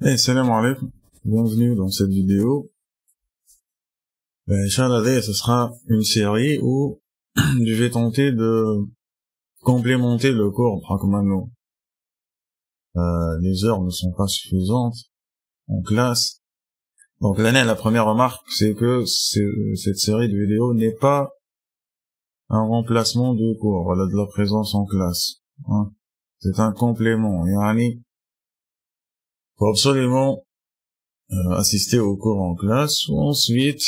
Salam alaikum, bienvenue dans cette vidéo. Inch'Allah, ce sera une série où je vais tenter de complémenter le cours Brakmano. Les heures ne sont pas suffisantes en classe. Donc la première remarque, c'est que cette série de vidéos n'est pas un remplacement de cours, voilà, de la présence en classe. Hein. C'est un complément. Yani, faut absolument assister au cours en classe, ou ensuite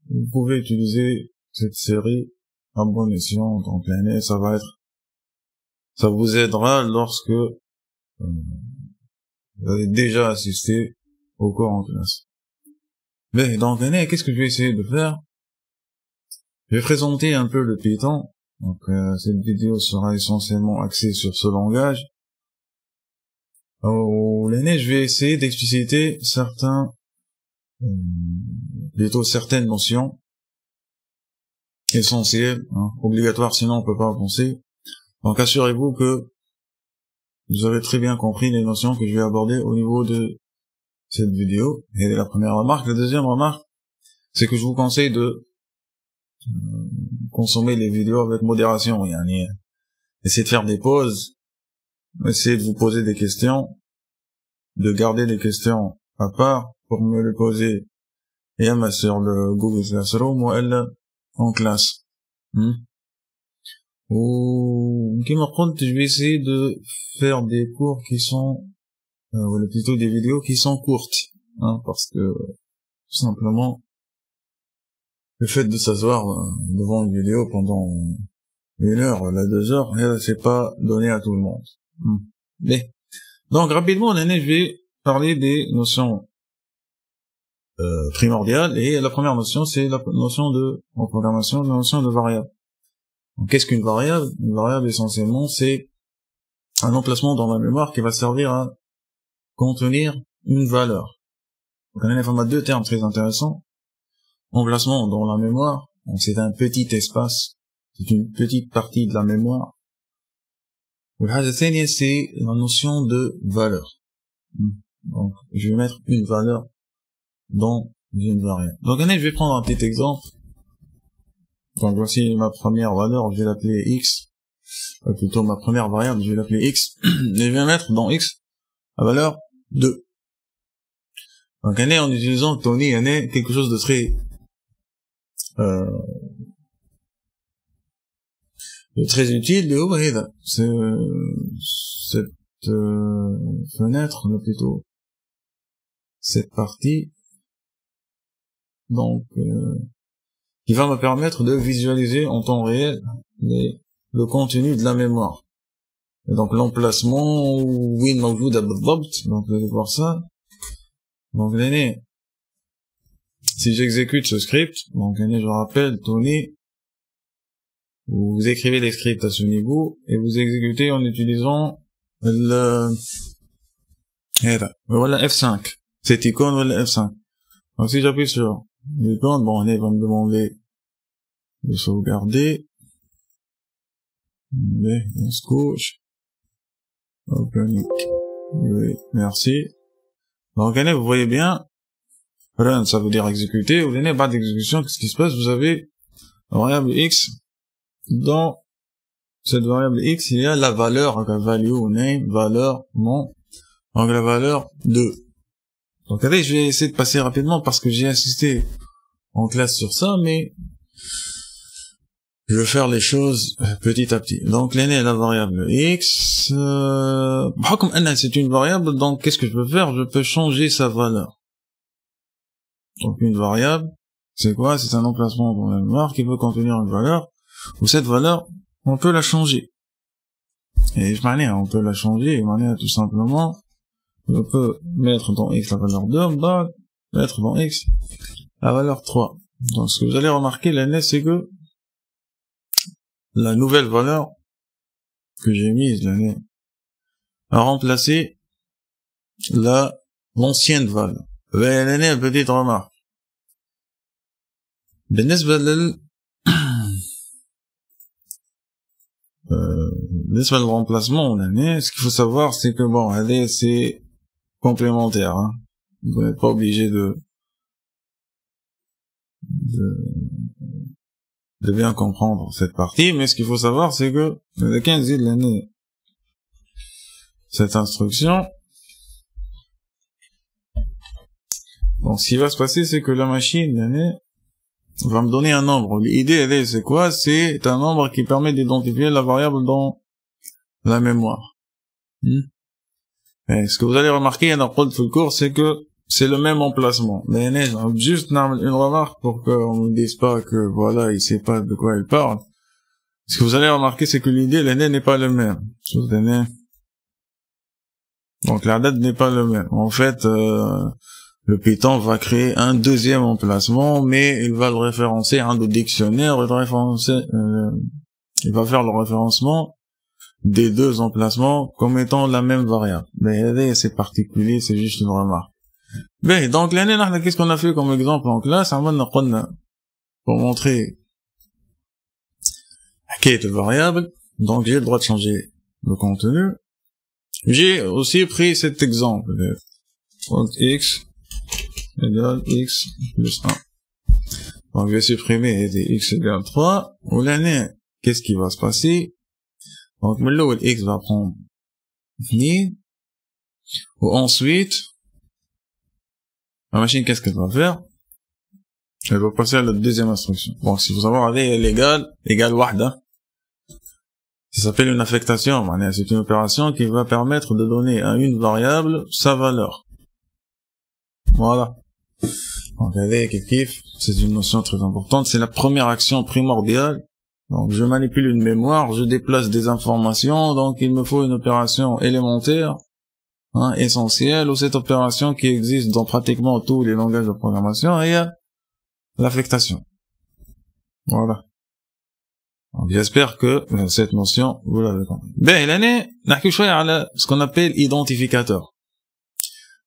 vous pouvez utiliser cette série à bon escient. Donc l'année, ça vous aidera lorsque vous avez déjà assisté au cours en classe. Mais donc l'année, qu'est-ce que je vais essayer de faire? Je vais présenter un peu le Python. Donc cette vidéo sera essentiellement axée sur ce langage. L'année, je vais essayer d'expliciter certaines notions essentielles, hein, obligatoires, sinon on peut pas avancer. Donc assurez-vous que vous avez très bien compris les notions que je vais aborder au niveau de cette vidéo. Et la première remarque. La deuxième remarque, c'est que je vous conseille de consommer les vidéos avec modération. Yani, essayez de faire des pauses, essayez de vous poser des questions, de garder les questions à part pour me les poser et sur le Google Classroom ou elle en classe. Ou je vais essayer de faire des cours qui sont ou plutôt des vidéos qui sont courtes, hein, parce que tout simplement le fait de s'asseoir devant une vidéo pendant 1 heure, 2 heures, c'est pas donné à tout le monde. Mais donc rapidement, je vais parler des notions primordiales, et la première notion, c'est la notion en programmation, la notion de variable. Qu'est-ce qu'une variable? Une variable, essentiellement, c'est un emplacement dans la mémoire qui va servir à contenir une valeur. Donc, on a deux termes très intéressants. Emplacement dans la mémoire, donc c'est un petit espace, c'est une petite partie de la mémoire. C'est la notion de valeur. Donc, je vais mettre une valeur dans une variable. Donc, je vais prendre un petit exemple. Donc, voici ma première valeur, je vais l'appeler x. Plutôt ma première variable, je vais l'appeler x. Et je vais mettre dans x la valeur 2. Donc, en utilisant Tony, quelque chose de très utile. Cette fenêtre, plutôt cette partie, donc qui va me permettre de visualiser en temps réel le contenu de la mémoire. Et donc l'emplacement, donc vous allez voir ça. Donc si j'exécute ce script, donc je rappelle, Tony, vous écrivez les scripts à ce niveau et vous exécutez en utilisant voilà F5, cette icône, voilà F5. Donc si j'appuie sur l'icône, bon, il va me demander de sauvegarder. Couche. Open. Oui, merci. Donc vous voyez bien, run, ça veut dire exécuter. Vous venez bas d'exécution, qu'est-ce qui se passe? Vous avez la variable x. Dans cette variable x, il y a la valeur, value, name, valeur, nom, donc la valeur 2. Donc je vais essayer de passer rapidement parce que j'ai assisté en classe sur ça, mais je vais faire les choses petit à petit. Donc la variable x, comme c'est une variable, donc qu'est-ce que je peux faire? Je peux changer sa valeur. Donc une variable, c'est quoi? C'est un emplacement dans la mémoire qui peut contenir une valeur, ou cette valeur, on peut la changer. Et on peut la changer, tout simplement, je peux mettre dans x la valeur 2, mettre dans x la valeur 3. Donc ce que vous allez remarquer, c'est que la nouvelle valeur que j'ai mise, a remplacé l'ancienne valeur. Une petite remarque. Le remplacement, ce qu'il faut savoir, c'est que c'est complémentaire, hein. Vous n'êtes pas obligé de bien comprendre cette partie, mais ce qu'il faut savoir, c'est que le 15 de l'année, cette instruction, donc ce qui va se passer, c'est que la machine, l'année, va me donner un nombre. L'idée, elle est, c'est quoi? C'est un nombre qui permet d'identifier la variable dans la mémoire. Et ce que vous allez remarquer dans le cours, c'est que c'est le même emplacement. Mais juste une remarque pour qu'on ne dise pas que voilà, il sait pas de quoi il parle. Ce que vous allez remarquer, c'est que l'idée, l'année n'est pas le même. Donc la date n'est pas le même. En fait, le Python va créer un deuxième emplacement, mais il va le référencer dans le dictionnaire, il va faire le référencement des deux emplacements comme étant la même variable. Mais c'est particulier, c'est juste une remarque. Ben, donc l'année, qu'est-ce qu'on a fait comme exemple en classe? Pour montrer quelle est la variable, donc j'ai le droit de changer le contenu. J'ai aussi pris cet exemple. Donc x égale x plus 1. Donc je vais supprimer x égale 3. Ou l'année, qu'est-ce qui va se passer? Donc là, x va prendre 2. Ou ensuite, la machine, qu'est-ce qu'elle va faire? Elle va passer à la deuxième instruction. Bon, si vous savez, elle est égale wahda. Ça s'appelle une affectation. C'est une opération qui va permettre de donner à une variable sa valeur. Voilà. Donc, c'est une notion très importante. C'est la première action primordiale. Donc, je manipule une mémoire, je déplace des informations. Donc, il me faut une opération élémentaire, essentielle, ou cette opération qui existe dans pratiquement tous les langages de programmation, et l'affectation. Voilà. Donc, j'espère que cette notion, vous l'avez compris. Ben, l'année, ce qu'on appelle identificateur.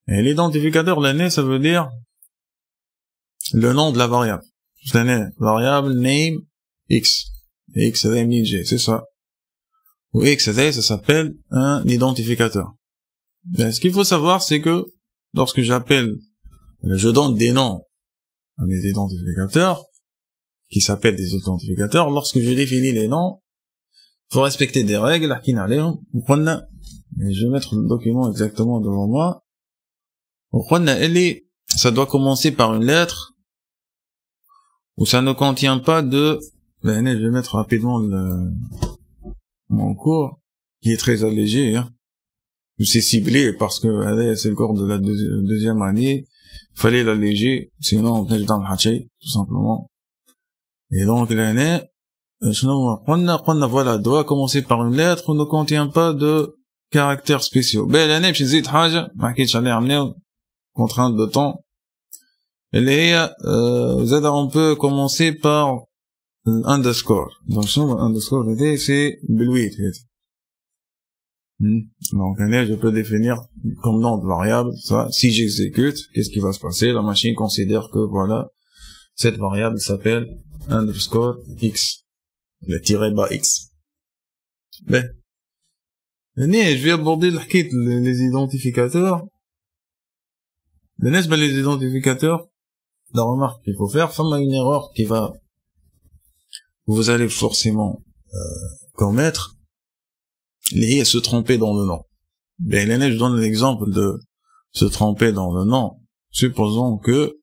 Et l'identificateur, l'année, ça veut dire le nom de la variable. L'année, variable name x. X, c'est ça. Ou x, ça s'appelle un identificateur. Ben, ce qu'il faut savoir, c'est que lorsque je donne des noms à des identificateurs, qui s'appellent des identificateurs, lorsque je définis les noms, il faut respecter des règles, et je vais mettre le document exactement devant moi. Ça doit commencer par une lettre, ou ça ne contient pas de, je vais mettre rapidement mon cours, qui est très allégé, c'est ciblé parce que c'est le cours de la deuxième année, il fallait l'alléger, sinon on venait dans le haché, tout simplement. Et donc l'année, voilà, doit commencer par une lettre, ne contient pas de caractères spéciaux. Ben l'année, je dis contrainte de temps. On peut commencer par underscore. Donc underscore c'est belouit. Donc je peux définir comme nom de variable ça. Si j'exécute, qu'est-ce qui va se passer? La machine considère que voilà, cette variable s'appelle underscore x, le tiré bas x. Ben, je vais aborder les identificateurs. Les identificateurs, la remarque qu'il faut faire, une erreur vous allez forcément commettre, c'est se tromper dans le nom. Ben, je donne l'exemple de se tromper dans le nom. Supposons que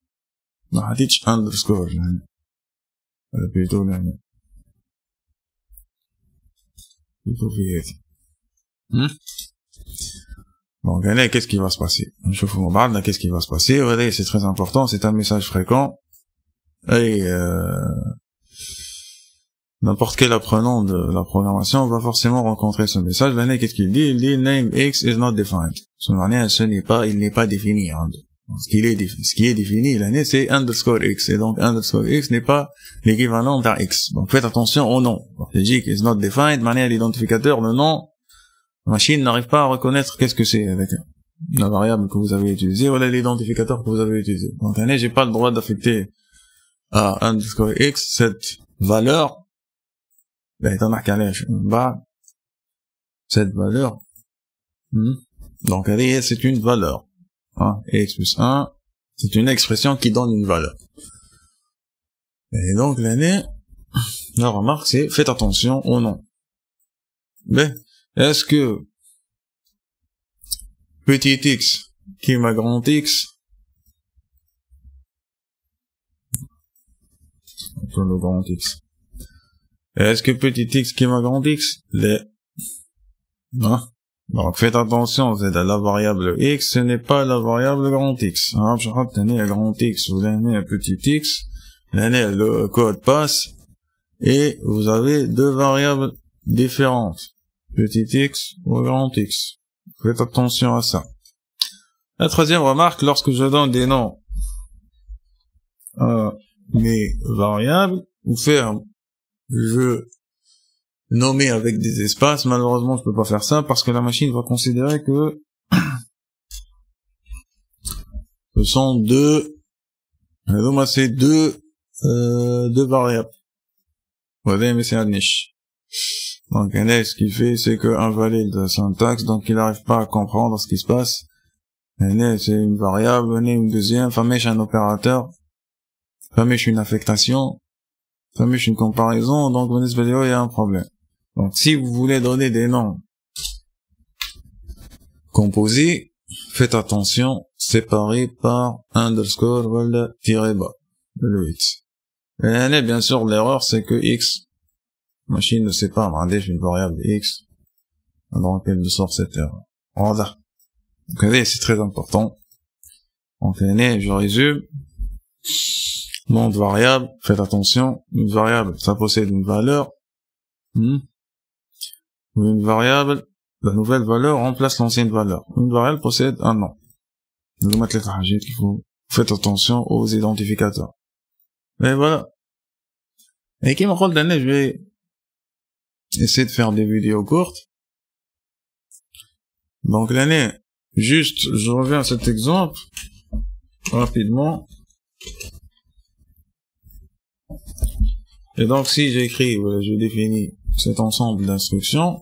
underscore plutôt donc qu'est-ce qui va se passer? Qu'est-ce qui va se passer? C'est très important, c'est un message fréquent. Et n'importe quel apprenant de la programmation va forcément rencontrer ce message. Qu'est-ce qu'il dit? Il dit name x is not defined. Il n'est pas défini. Ce qui est défini, c'est underscore x. Et donc underscore x n'est pas l'équivalent d'un x. Donc faites attention au nom. Donc je dis is not defined, l'identificateur, le nom, la machine n'arrive pas à reconnaître qu'est-ce que c'est avec la variable que vous avez utilisée ou l'identificateur que vous avez utilisé. Donc j'ai pas le droit d'affecter à underscore x cette valeur. Cette valeur. Donc c'est une valeur. hein, x plus 1, c'est une expression qui donne une valeur. Et donc, l'année, la remarque, c'est, faites attention au nom. Ben, est-ce que petit x qui est ma grand x, le grand x, est-ce que petit x qui est ma grand x, hein? Donc, faites attention, c'est la variable x, ce n'est pas la variable grand x. Hein, je rappelle, tenez le grand x, vous avez un petit x, tenez le code passe, et vous avez deux variables différentes. Petit x ou grand x. Faites attention à ça. La troisième remarque, lorsque je donne des noms à mes variables, ou faire je nommer avec des espaces, malheureusement je peux pas faire ça parce que la machine va considérer que ce sont deux variables. Voilà, mais c'est un niche. Donc ce qu'il fait, c'est que invalide la syntaxe, donc il n'arrive pas à comprendre ce qui se passe. C'est une variable, une deuxième, famèche un opérateur, famèche une affectation, famèche une comparaison, donc dans cette vidéo il y a un problème. Donc si vous voulez donner des noms composés, faites attention, séparés par underscore ou tiré bas, le x. Et bien sûr l'erreur c'est que x, machine ne sait pas, j'ai une variable x, donc elle me sort cette erreur. Voilà. Donc c'est très important. Donc je résume. Nom de variable, faites attention, une variable, ça possède une valeur. Une variable, la nouvelle valeur remplace l'ancienne valeur. Une variable possède un nom. Nous mettre les trajets qu'il faut. Faites attention aux identificateurs. Et voilà. Et qui me rôle d'année, je vais essayer de faire des vidéos courtes. Donc l'année, juste, je reviens à cet exemple, rapidement. Et donc si j'écris, je définis cet ensemble d'instructions,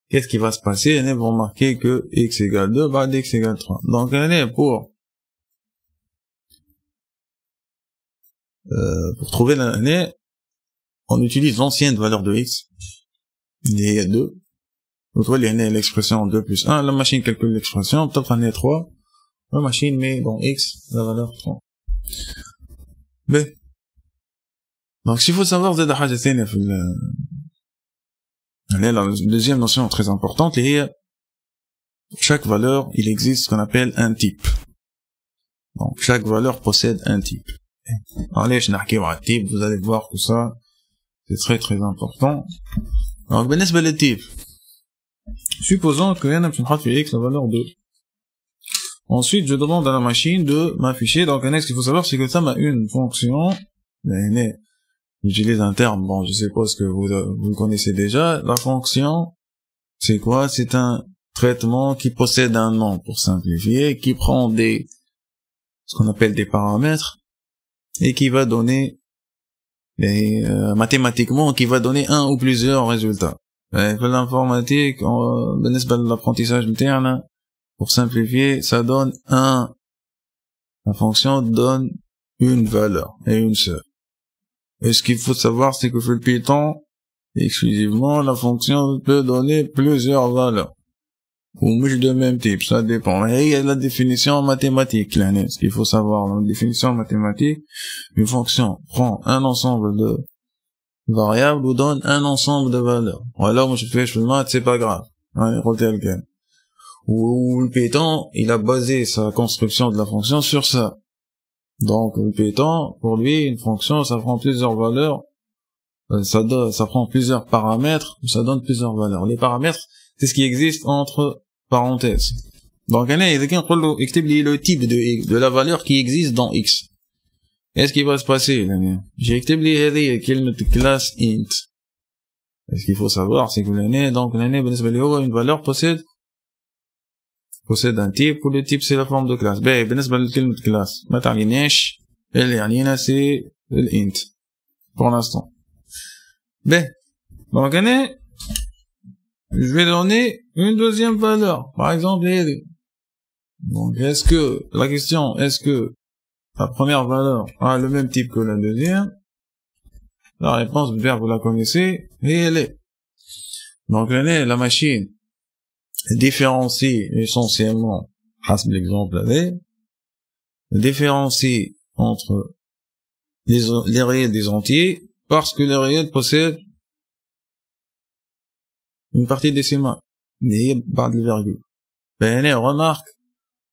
qu'est-ce qui va se passer? Vous remarquez que x égale 2, x égale 3. Donc pour trouver l'année, on utilise l'ancienne valeur de x, il y a 2. Donc il y a l'expression 2 plus 1, la machine calcule l'expression, peut-être l'année 3, la machine met dans x la valeur 3. B. Donc s'il faut savoir la deuxième notion très importante, pour chaque valeur, il existe ce qu'on appelle un type. Donc chaque valeur possède un type. Allez, je n'arrive pas type, vous allez voir tout ça, c'est très très important. Donc بالنسبة للtype, supposons que x la valeur 2. Ensuite, je demande à la machine de m'afficher. Donc ce qu'il faut savoir, c'est que ça m'a une fonction. J'utilise un terme, bon, je suppose que vous connaissez déjà. La fonction, c'est quoi? C'est un traitement qui possède un nom, pour simplifier, qui prend ce qu'on appelle des paramètres, et qui va donner, mathématiquement, qui va donner un ou plusieurs résultats. L'informatique, l'apprentissage interne, pour simplifier, ça donne la fonction donne une valeur, et une seule. Et ce qu'il faut savoir, c'est que le Python, exclusivement, la fonction peut donner plusieurs valeurs. Ou de même type, ça dépend. Et il y a la définition mathématique, ce qu'il faut savoir. Dans la définition mathématique, une fonction prend un ensemble de variables ou donne un ensemble de valeurs. Ou alors, moi je fais le maths, c'est pas grave. Ou le Python, il a basé sa construction de la fonction sur ça. Donc, le Python, pour lui, une fonction, ça prend plusieurs valeurs, ça prend plusieurs paramètres, ça donne plusieurs valeurs. Les paramètres, c'est ce qui existe entre parenthèses. Donc, il y a le type de la valeur qui existe dans X. Qu'est-ce qui va se passer? J'ai écrit classe int. Et ce qu'il faut savoir, c'est que une valeur possède un type, ou le type c'est la forme de classe. بالنسبة لكلمة classe, ما تعليناش, اللي يعنينا c'est l'int, pour l'instant. Donc je vais donner une deuxième valeur, par exemple, Donc, la question, est-ce que la première valeur a le même type que la deuxième? La réponse, bien, vous la connaissez, et elle est. Donc, la machine différencie essentiellement, grâce à l'exemple avec, différencie entre les réels des entiers, parce que les réels possèdent une partie décimale, et par des virgules. Ben, remarque,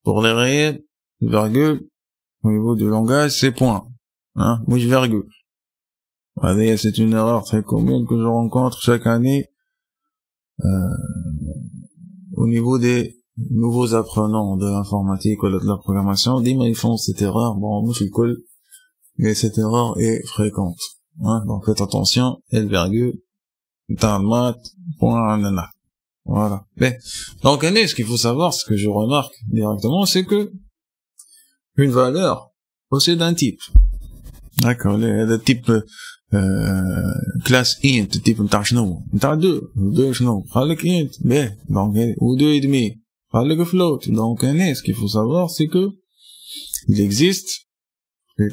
pour les réels, virgule, au niveau du langage, c'est point. Hein, oui, virgule. Allez, c'est une erreur très commune que je rencontre chaque année, au niveau des nouveaux apprenants de l'informatique ou de la programmation. Dis-moi, ils font cette erreur. Bon, moi, je suis cool, mais cette erreur est fréquente. Hein, donc, faites attention, L virgule, dans le maths, point, nana. Voilà. Mais, donc, ce qu'il faut savoir, ce que je remarque directement, c'est que une valeur possède un type. D'accord, le type classe int, type نتاع شنو نتاع 2 شنو قال لك int باهي donc ou 2 et demi قال لك float. Donc ce qu'il faut savoir, c'est que il existe,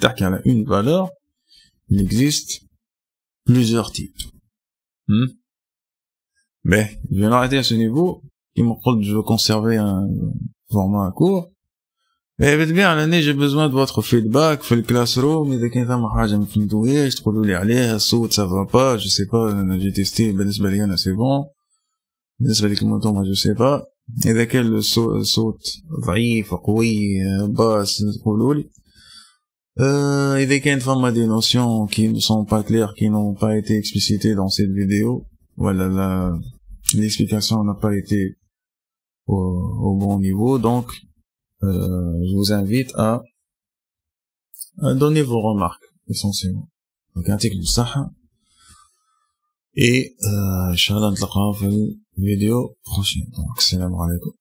تحكي على une valeur, il existe plusieurs types. Mais je vais m'arrêter à ce niveau. Il me dit je veux conserver un format court. Et bien, l'année, j'ai besoin de votre feedback, fait le classroom, mais dès qu'il y a ma حاجة ما فهمتوهاش تقولوا لي عليها, الصوت ça va pas, je sais pas, j'ai testé, بالنسبة لي أنا c'est bon, بالنسبة لكم انتم je sais pas. إذا كان الصوت ضعيف قوي باس تقولوا لي. إذا كان فما des notions qui ne sont pas claires, qui n'ont pas été explicitées dans cette vidéo, voilà, l'explication n'a pas été au bon niveau, donc je vous invite à donner vos remarques essentiellement. Donc يعطيكم الصحة et inchallah نتلاقاو في الفيديو prochain. Donc السلام عليكم.